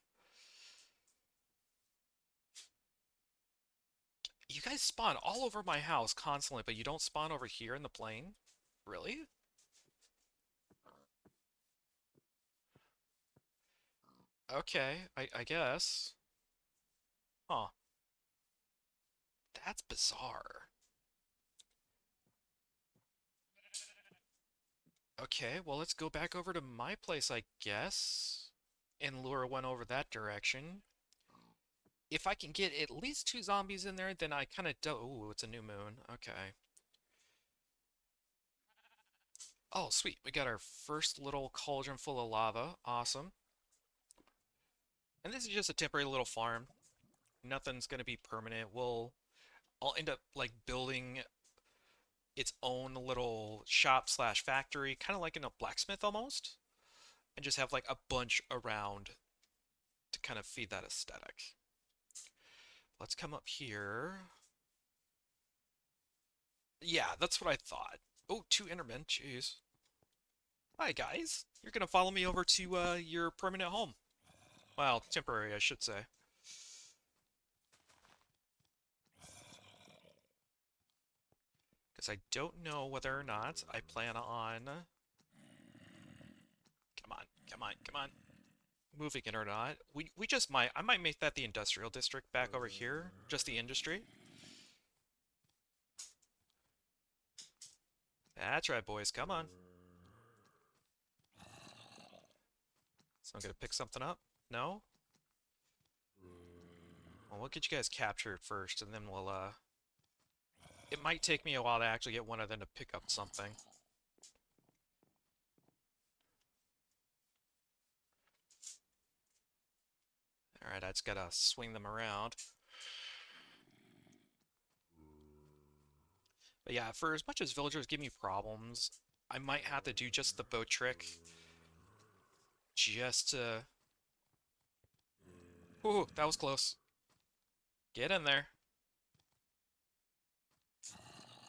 A: You guys spawn all over my house constantly, but you don't spawn over here in the plain? Really? Okay, I guess. Huh. That's bizarre. Okay, well, let's go back over to my place, I guess, and lure one over that direction. If I can get at least two zombies in there, then I kind of do. Ooh, it's a new moon. Okay. Oh, sweet. We got our first little cauldron full of lava. Awesome. And this is just a temporary little farm. Nothing's gonna be permanent. I'll end up like building its own little shop slash factory, kind of like in a blacksmith almost, and just have like a bunch around to kind of feed that aesthetic. Let's come up here. Yeah, that's what I thought. Oh, two Endermen, jeez. Hi guys, you're gonna follow me over to your permanent home. Well, temporary, I should say. Because I don't know whether or not I plan on... Come on, come on, come on. Moving it or not. We just might... I might make that the industrial district back over here. Just the industry. That's right, boys. Come on. So I'm gonna pick something up? No? Well, we'll get you guys captured first, and then we'll. It might take me a while to actually get one of them to pick up something. Alright, I just gotta swing them around. But yeah, for as much as villagers give me problems, I might have to do just the boat trick. Just to... Ooh, that was close. Get in there.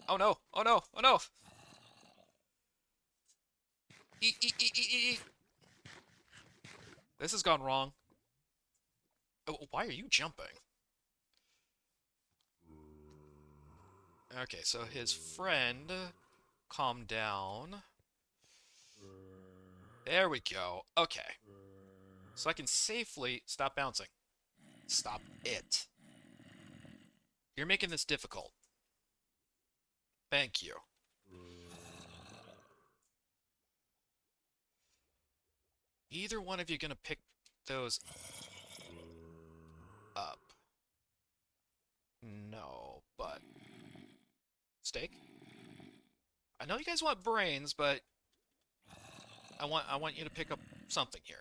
A: Oh no! Oh no! Oh no! Eat, eat, eat, eat, eat, eat. This has gone wrong. Oh, why are you jumping? Okay, so his friend calmed down. There we go. Okay. So I can safely stop bouncing. Stop it. You're making this difficult. Thank you. Either one of you gonna pick those up? No, but... Steak? I know you guys want brains, but I want you to pick up something here.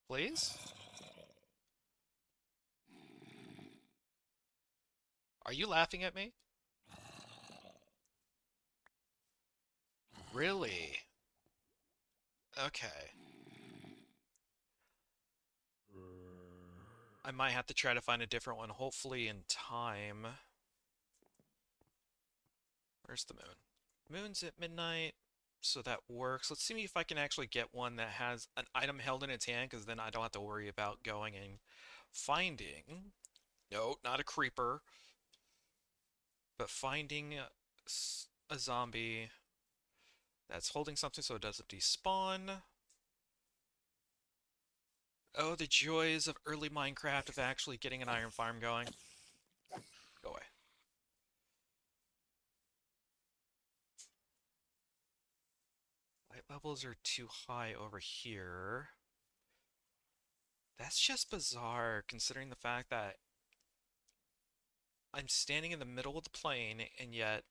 A: Please? Are you laughing at me? Really? Okay. I might have to try to find a different one, hopefully in time. Where's the moon? Moon's at midnight, so that works. Let's see if I can actually get one that has an item held in its hand, because then I don't have to worry about going and finding... No, not a creeper. But finding a zombie that's holding something so it doesn't despawn. Oh, the joys of early Minecraft of actually getting an iron farm going. Go away. Light levels are too high over here. That's just bizarre, considering the fact that I'm standing in the middle of the plain, and yet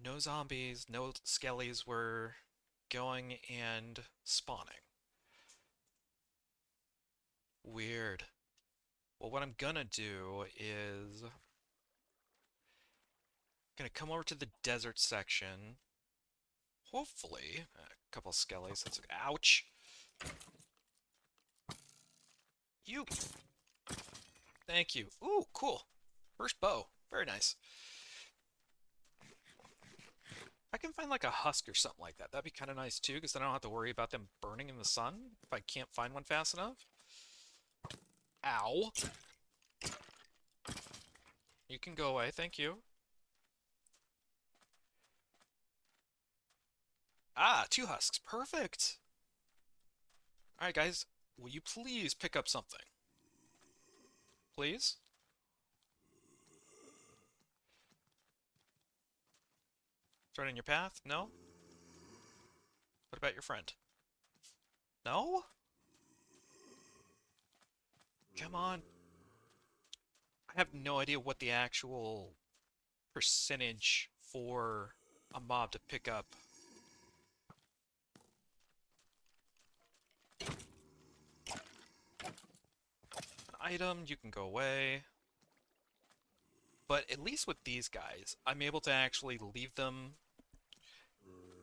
A: no zombies, no skellies were going and spawning. Weird. Well, what I'm gonna do is gonna come over to the desert section. Hopefully, a couple skellies. That's ouch. You. Thank you. Ooh, cool. First bow. Very nice. If I can find like a husk or something like that, that'd be kind of nice too, because then I don't have to worry about them burning in the sun if I can't find one fast enough. Ow. You can go away, thank you. Ah, two husks. Perfect. Alright, guys. Will you please pick up something? Please? Start in your path? No? What about your friend? No? Come on. I have no idea what the actual percentage for a mob to pick up. An item, you can go away. But at least with these guys, I'm able to actually leave them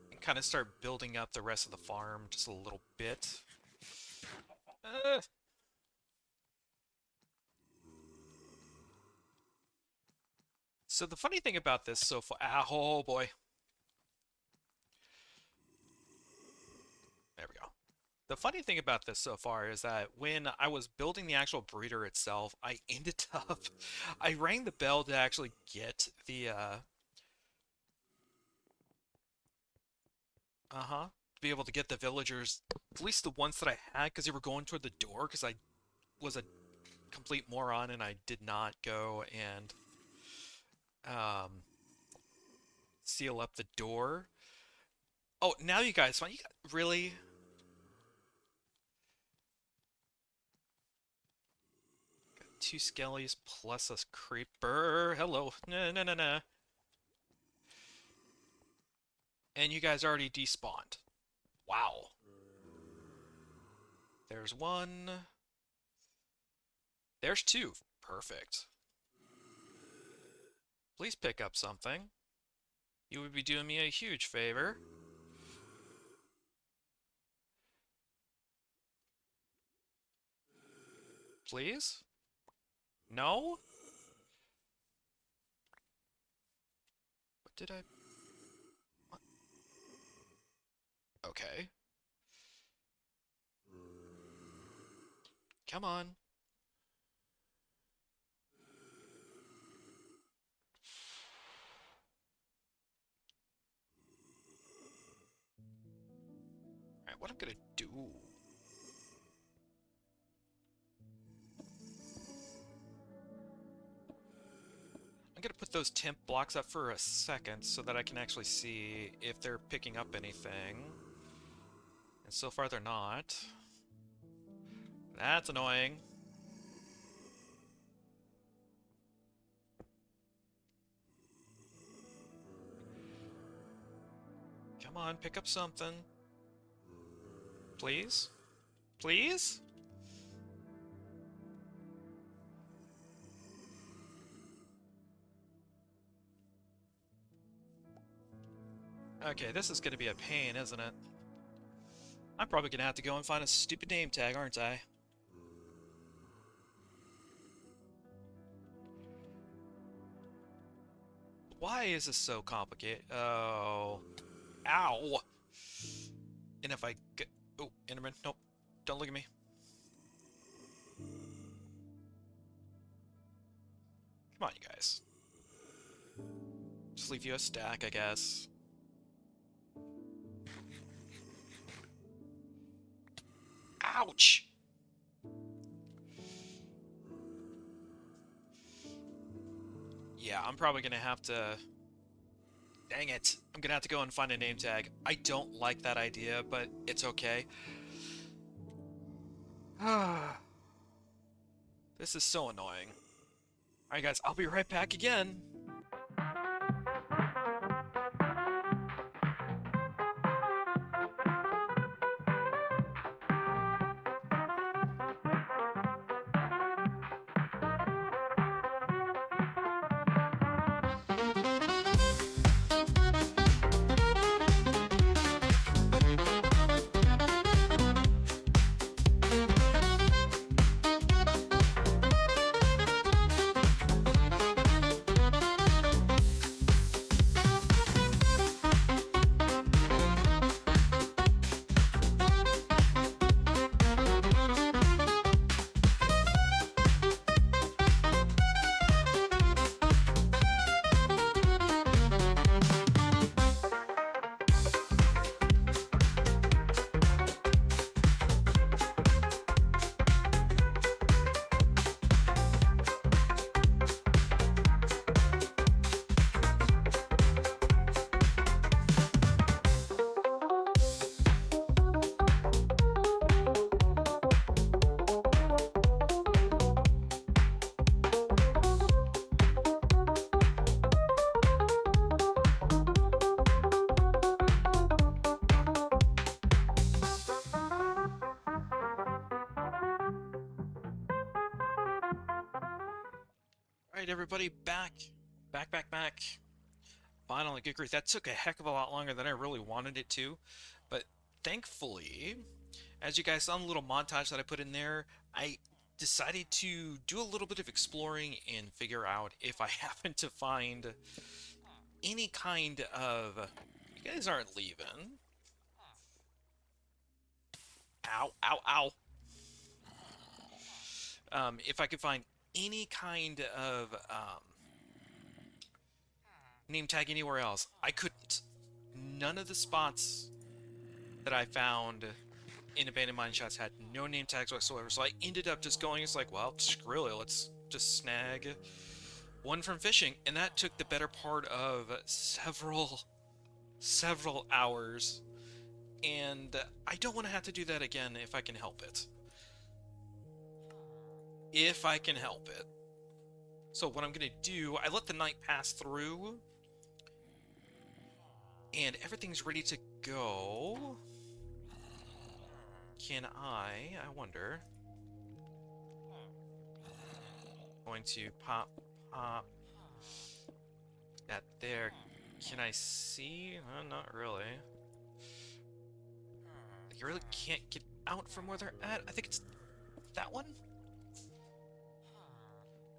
A: and kind of start building up the rest of the farm just a little bit. Uh, so the funny thing about this so far... oh boy. There we go. The funny thing about this so far is that when I was building the actual breeder itself, I ended up... I rang the bell to actually get the, to be able to get the villagers, at least the ones that I had, because they were going toward the door, because I was a complete moron and I did not go and um, seal up the door. Oh, now you guys find really? Got two skellies plus a creeper. Hello. Nah, nah, nah, nah. And you guys already despawned. Wow. There's one. There's two. Perfect. Please pick up something. You would be doing me a huge favor. Please? No? What did I... What? Okay. Come on. Alright, what I'm gonna do... I'm gonna put those temp blocks up for a second so that I can actually see if they're picking up anything. And so far they're not. That's annoying. Come on, pick up something. Please? Please? Okay, this is gonna be a pain, isn't it? I'm probably gonna have to go and find a stupid name tag, aren't I? Why is this so complicated? Oh. Ow! And if I get... Oh, Enderman, nope. Don't look at me. Come on, you guys. Just leave you a stack, I guess. Ouch! Yeah, I'm probably gonna have to... Dang it! I'm gonna have to go and find a name tag. I don't like that idea, but it's okay. This is so annoying. Alright guys, I'll be right back again. Alright everybody, back. Finally, good grief, that took a heck of a lot longer than I really wanted it to, but thankfully, as you guys saw in the little montage that I put in there, I decided to do a little bit of exploring and figure out if I happen to find any kind of... You guys aren't leaving. Ow, ow, ow. If I could find any kind of name tag anywhere else. I couldn't. None of the spots that I found in abandoned mine shots had no name tags whatsoever, so I ended up just going, it's like, well, screw it, let's just snag one from fishing, and that took the better part of several hours, and I don't want to have to do that again if I can help it. If I can help it. So what I'm going to do, I let the night pass through, and everything's ready to go. Can I wonder, going to pop that there. Can I see? Not really. You really can't get out from where they're at. I think it's that one?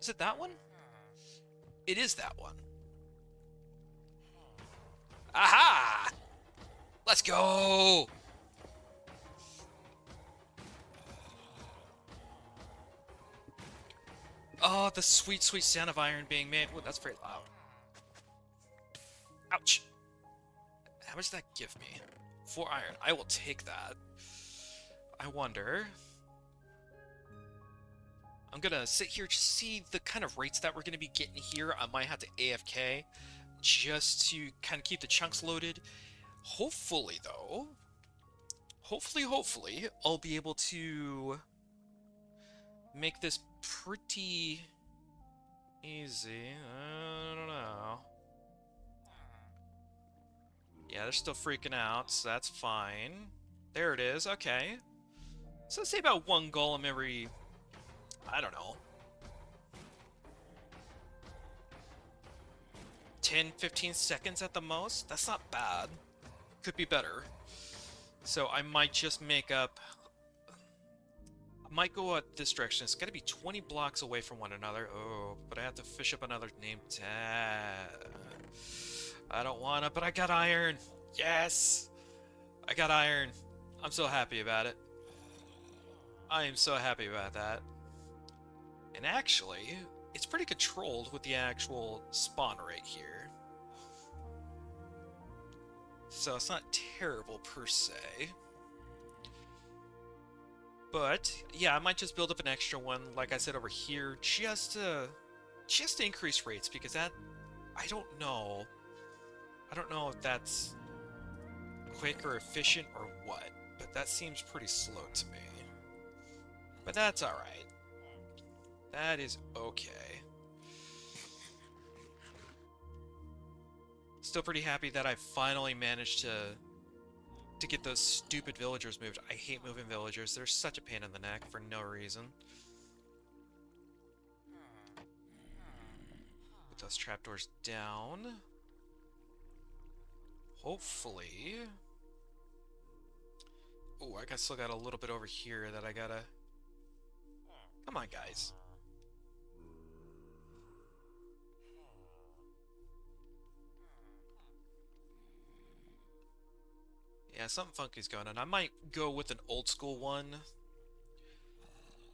A: Is it that one? It is that one. Aha! Let's go! Oh, the sweet, sweet sound of iron being made. Well, that's very loud. Ouch. How much does that give me? 4 iron. I will take that. I wonder. I'm gonna sit here to see the kind of rates that we're gonna be getting here. I might have to AFK just to kind of keep the chunks loaded. Hopefully, though, hopefully, I'll be able to make this pretty easy. I don't know. Yeah, they're still freaking out, so that's fine. There it is, okay. So let's say about 1 golem every, I don't know, 10, 15 seconds at the most? That's not bad. Could be better. So I might just make up... I might go this direction. It's gotta be 20 blocks away from one another. Oh, but I have to fish up another name tag. I don't wanna, but I got iron! Yes! I got iron. I'm so happy about it. I am so happy about that. And actually, it's pretty controlled with the actual spawn rate here. So it's not terrible per se. But yeah, I might just build up an extra one, like I said, over here, just to increase rates, because that, I don't know if that's quick or efficient or what, but that seems pretty slow to me. But that's alright. That is okay. Still pretty happy that I finally managed to get those stupid villagers moved. I hate moving villagers. They're such a pain in the neck for no reason. Put those trapdoors down. Hopefully. Oh, I still got a little bit over here that I gotta... Come on, guys. Yeah, something funky's going on. I might go with an old school one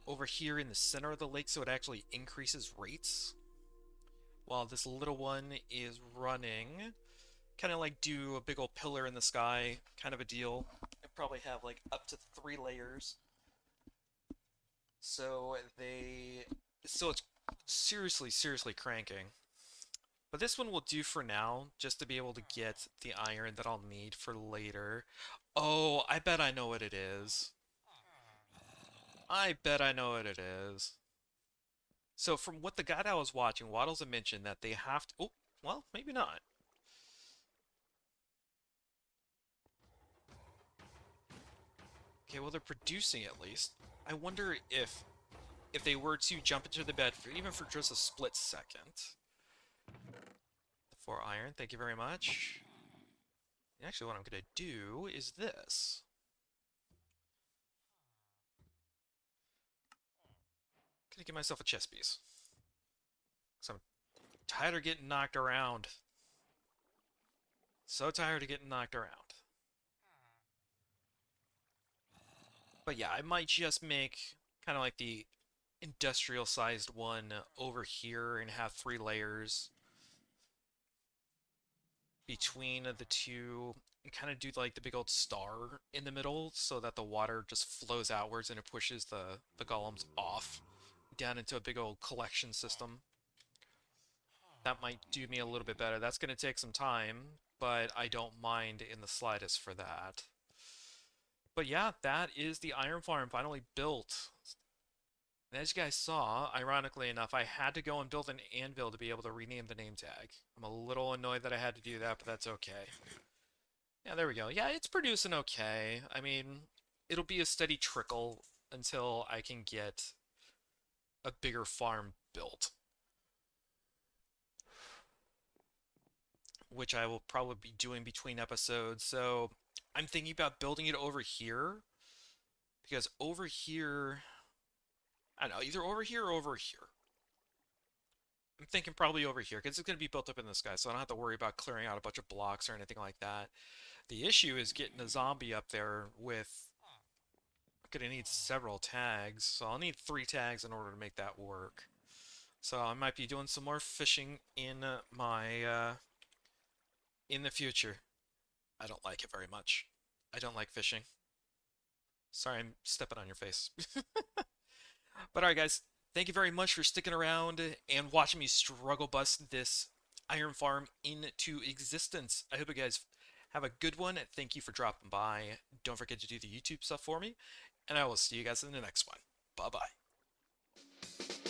A: over here in the center of the lake so it actually increases rates, while this little one is running. Kind of like do a big old pillar in the sky kind of a deal. I probably have like up to 3 layers. So it's seriously cranking. But this one will do for now, just to be able to get the iron that I'll need for later. Oh, I bet I know what it is. I bet I know what it is. So from what the guy that I was watching, Waddles had mentioned that they have to... Oh, well, maybe not. Okay, well, they're producing at least. I wonder if they were to jump into the bed, even for just a split second. 4 iron, thank you very much. Actually, what I'm going to do is this. I'm going to give myself a chess piece. Because I'm tired of getting knocked around. So tired of getting knocked around. But yeah, I might just make kind of like the industrial-sized one over here and have 3 layers between the two. and kind of do like the big old star in the middle so that the water just flows outwards and it pushes the golems off down into a big old collection system. That might do me a little bit better. That's going to take some time, but I don't mind in the slightest for that. But yeah, that is the iron farm finally built. And as you guys saw, ironically enough, I had to go and build an anvil to be able to rename the name tag. I'm a little annoyed that I had to do that, but that's okay. Yeah, there we go. Yeah, it's producing okay. I mean, it'll be a steady trickle until I can get a bigger farm built, which I will probably be doing between episodes. So I'm thinking about building it over here because over here, I don't know, either over here or over here. I'm thinking probably over here because it's going to be built up in the sky, so I don't have to worry about clearing out a bunch of blocks or anything like that. The issue is getting a zombie up there with. I'm going to need several tags, so I'll need 3 tags in order to make that work. So I might be doing some more fishing in in the future. I don't like it very much. I don't like fishing. Sorry, I'm stepping on your face. But alright, guys, thank you very much for sticking around and watching me struggle bust this iron farm into existence. I hope you guys have a good one. Thank you for dropping by. Don't forget to do the YouTube stuff for me, and I will see you guys in the next one. Bye bye.